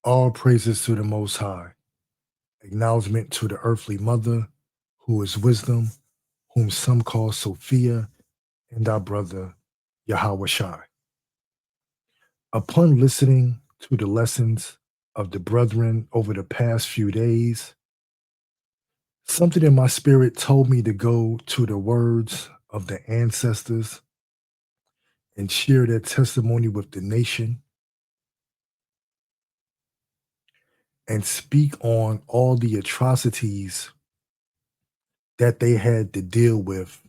All praises to the Most High. Acknowledgement to the earthly mother, who is wisdom, whom some call Sophia, and our brother Yahweh Shai. Upon listening to the lessons of the brethren over the past few days, something in my spirit told me to go to the words of the ancestors and share their testimony with the nation and speak on all the atrocities that they had to deal with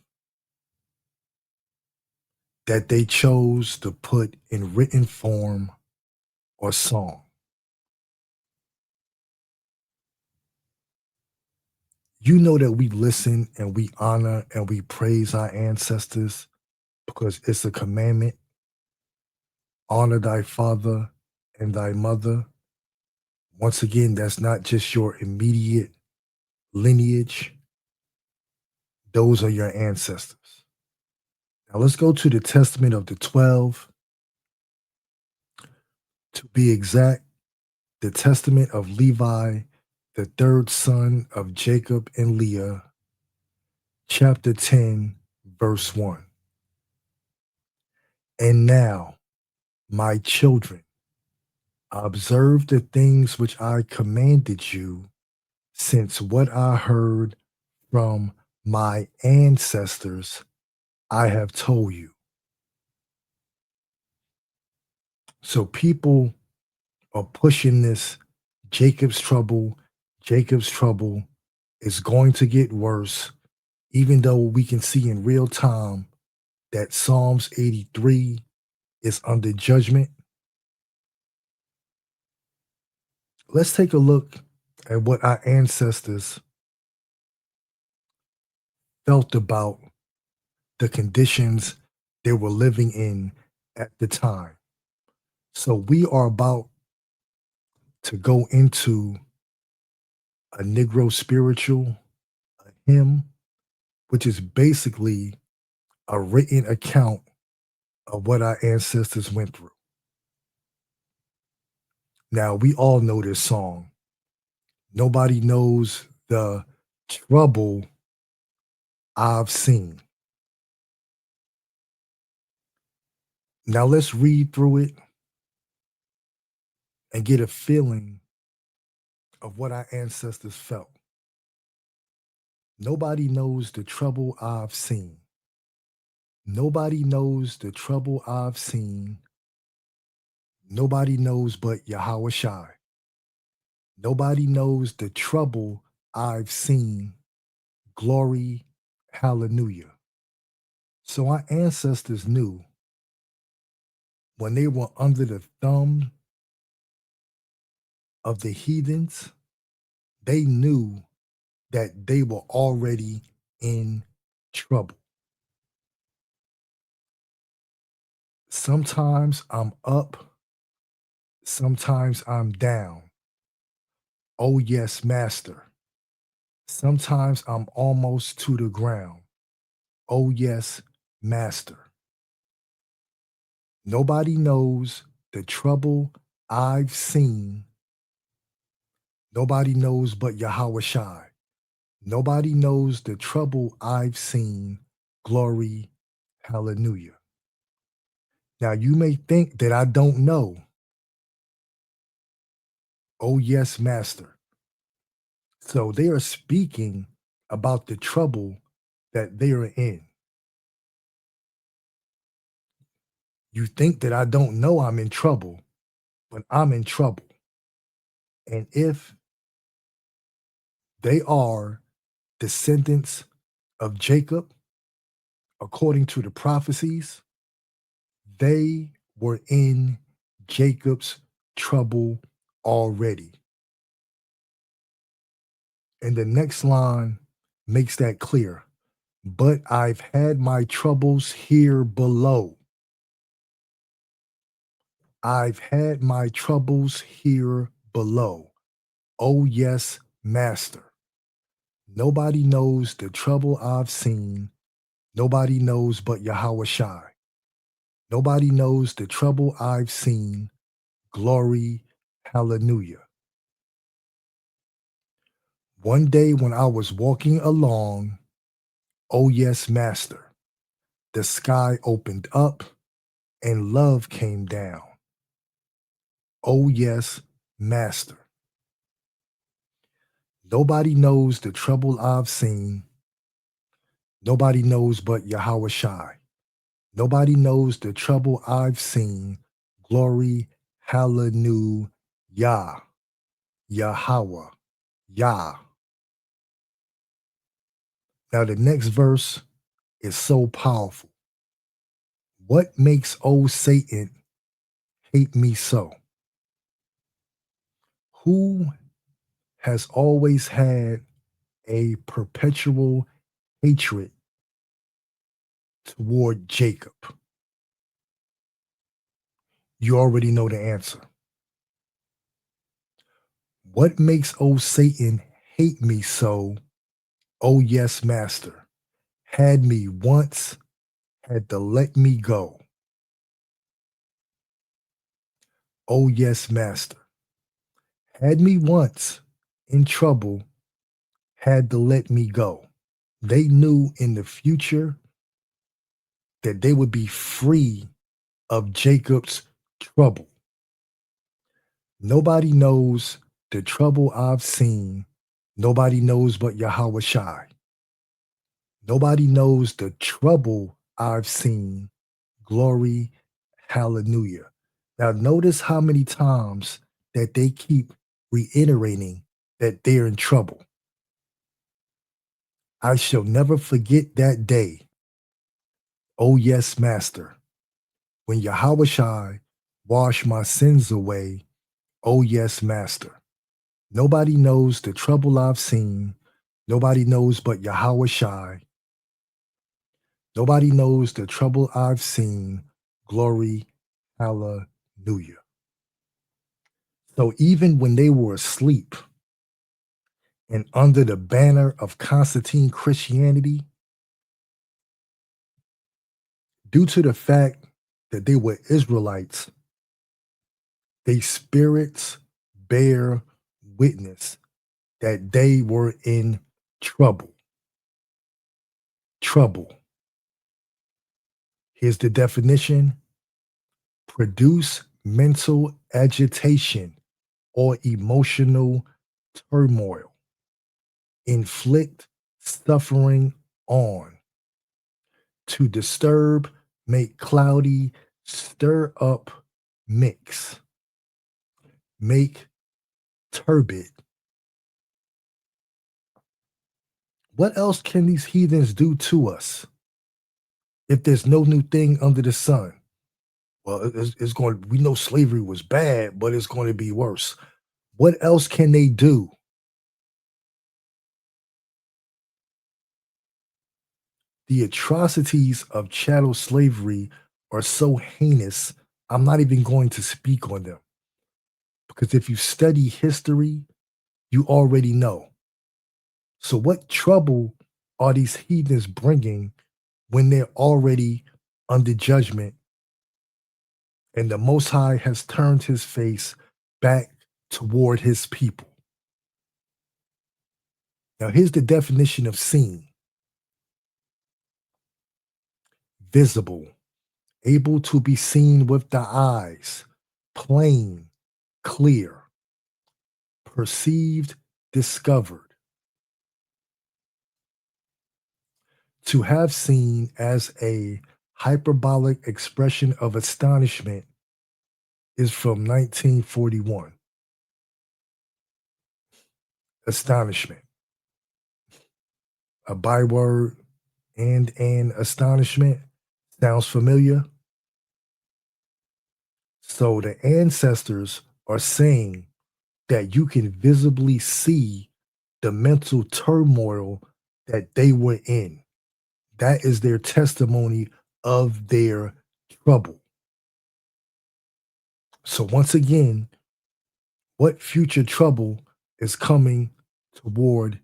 that they chose to put in written form or song. You know that we listen and we honor and we praise our ancestors because it's a commandment. Honor thy father and thy mother. Once again, that's not just your immediate lineage, those are your ancestors. Now let's go to the Testament of the 12. To be exact, the Testament of Levi, the third son of Jacob and Leah, chapter 10, verse 1. And now, my children, observe the things which I commanded you, since what I heard from my ancestors I have told you. So people are pushing this Jacob's trouble. Jacob's trouble is going to get worse, even though we can see in real time that Psalms 83 is under judgment. Let's take a look at what our ancestors felt about the conditions they were living in at the time. So we are about to go into a Negro spiritual, a hymn, which is basically a written account of what our ancestors went through. Now, we all know this song. Nobody knows the trouble I've seen. Now, let's read through it and get a feeling of what our ancestors felt. Nobody knows the trouble I've seen. Nobody knows the trouble I've seen. Nobody knows but Yahweh Shai. Nobody knows the trouble I've seen. Glory, hallelujah. So our ancestors knew when they were under the thumb of the heathens, they knew that they were already in trouble. Sometimes I'm up, sometimes I'm down. Oh, yes, master. Sometimes I'm almost to the ground. Oh, yes, master. Nobody knows the trouble I've seen. Nobody knows but Yahweh Shai. Nobody knows the trouble I've seen. Glory, hallelujah. Now, you may think that I don't know. Oh, yes, master. So they are speaking about the trouble that they are in. You think that I don't know I'm in trouble, but I'm in trouble. And if they are descendants of Jacob, according to the prophecies, they were in Jacob's trouble already. And the next line makes that clear. But I've had my troubles here below. I've had my troubles here below. Oh, yes, master. Nobody knows the trouble I've seen. Nobody knows but Yahweh Nobody knows the trouble I've seen. Glory, Hallelujah. One day when I was walking along, oh yes, Master, the sky opened up and love came down. Oh yes, Master. Nobody knows the trouble I've seen. Nobody knows but Yahweh Shai. Nobody knows the trouble I've seen. Glory, hallelujah, Yahweh, Yah. Now the next verse is so powerful. What makes old Satan hate me so? Who has always had a perpetual hatred toward Jacob? You already know the answer. What makes old Satan hate me so? Oh, yes, Master. Had me once, had to let me go. Oh, yes, Master. Had me once in trouble, had to let me go. They knew in the future that they would be free of Jacob's trouble. Nobody knows the trouble I've seen. Nobody knows but Yahweh Shai. Nobody knows the trouble I've seen. Glory, hallelujah. Now, notice how many times that they keep reiterating that they're in trouble. I shall never forget that day. Oh, yes, Master, when Yahweh Shai washed my sins away. Oh, yes, Master. Nobody knows the trouble I've seen. Nobody knows but Yahweh Shai. Nobody knows the trouble I've seen. Glory, hallelujah. So even when they were asleep and under the banner of Constantine Christianity, due to the fact that they were Israelites, they spirits bear witness that they were in trouble. Trouble. Here's the definition: produce mental agitation or emotional turmoil, inflict suffering on, to disturb, make cloudy, stir up, mix, make turbid. What else can these heathens do to us if there's no new thing under the sun? Well, it's going. We know slavery was bad, but it's going to be worse. What else can they do? The atrocities of chattel slavery are so heinous. I'm not even going to speak on them because if you study history, you already know. So, what trouble are these heathens bringing when they're already under judgment and the Most High has turned his face back toward his people? Now, here's the definition of seen: visible, able to be seen with the eyes, plain, clear, perceived, discovered. To have seen as a hyperbolic expression of astonishment is from 1941. Astonishment, a byword and an astonishment. Sounds familiar? So the ancestors are saying that you can visibly see the mental turmoil that they were in. That is their testimony of their trouble. So once again, what future trouble is coming toward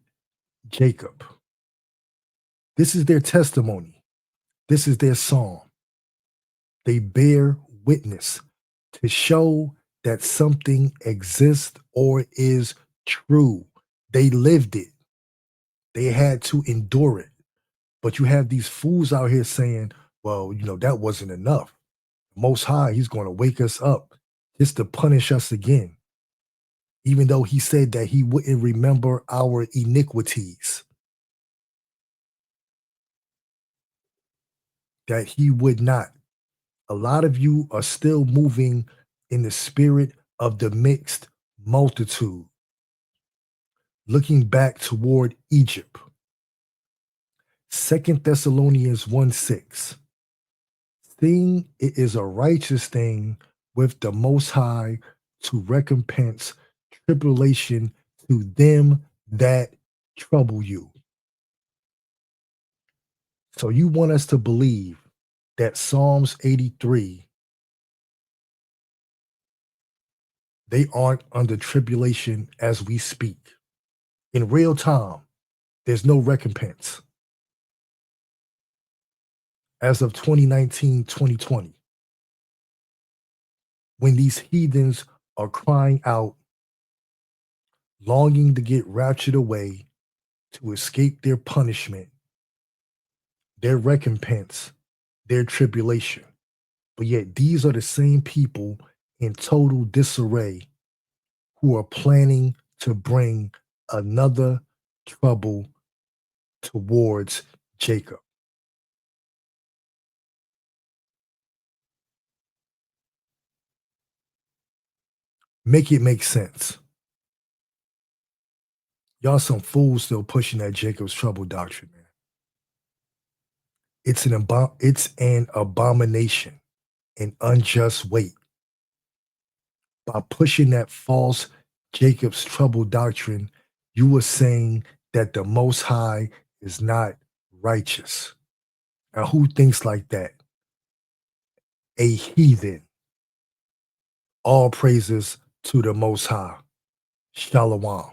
Jacob? This is their testimony. This is their song. They bear witness to show that something exists or is true. They lived it. They had to endure it. But you have these fools out here saying, well, that wasn't enough. Most High, he's going to wake us up just to punish us again, even though he said that he wouldn't remember our iniquities, that he would not. A lot of you are still moving in the spirit of the mixed multitude, looking back toward Egypt. Second Thessalonians 1:6. Seeing it is a righteous thing with the Most High to recompense tribulation to them that trouble you. So you want us to believe that Psalms 83, they aren't under tribulation as we speak. In real time, there's no recompense. As of 2019, 2020, when these heathens are crying out, longing to get raptured away to escape their punishment, their recompense, their tribulation. But yet, these are the same people in total disarray who are planning to bring another trouble towards Jacob. Make it make sense. Y'all some fools still pushing that Jacob's trouble doctrine, man. It's an abomination, an unjust weight. By pushing that false Jacob's trouble doctrine, you were saying that the Most High is not righteous. Now, who thinks like that? A heathen. All praises to the Most High. Shalom.